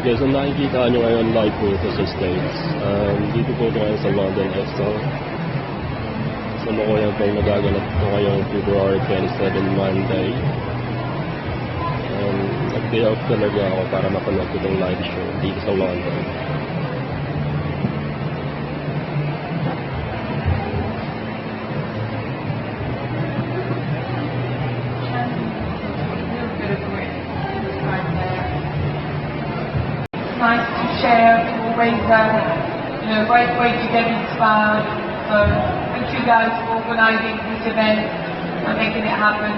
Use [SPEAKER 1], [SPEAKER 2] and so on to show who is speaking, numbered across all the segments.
[SPEAKER 1] Okay, so nakikita nyo ngayon live po ito sa States. Dito po ngayon sa London Expo. So makuya pong nagaganap po ngayong February 27 Monday. Nag-day off talaga ako para mapanood ko itong live show dito sa London.
[SPEAKER 2] Nice to share. Always, great way to get inspired. So, thank you guys for organising this event and making it happen.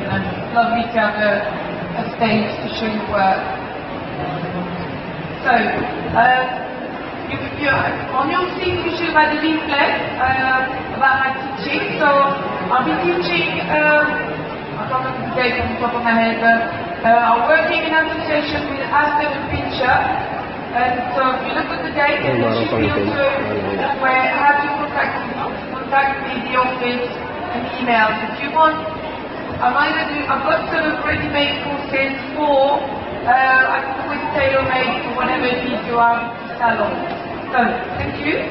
[SPEAKER 2] It's lovely to have a stage to show your work. So, on your seat you should have had a leaflet about my teaching. So, I'll be teaching. I can't remember the date on the top of my head, but I'm working in association with Aston and Pincher, and so if you look at the date, and there should be also where how to contact me, the office, and emails. If you want, I've got sort of ready-made courses for, I can always tailor-made for whatever needs you have to salon. So, thank you,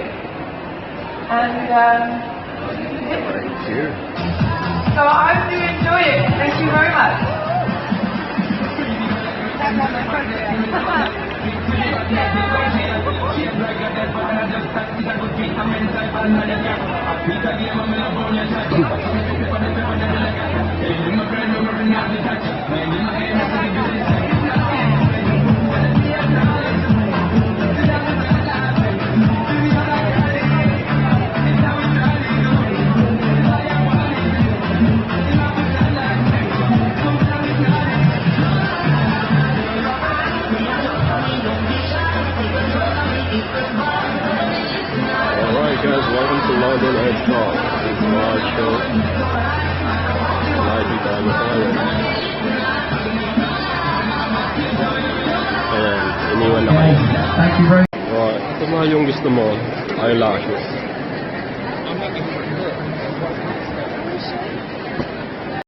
[SPEAKER 2] and
[SPEAKER 1] Thank you.
[SPEAKER 2] so I hope you enjoy it. Thank you very much.
[SPEAKER 1] Alright guys, welcome to London Expo. It's a live show. Live dito kami sa ngayon. Ayan, iniwan na kayo.
[SPEAKER 3] Thank you very much.
[SPEAKER 1] Alright, ito mga yung gusto mo, eyelashes.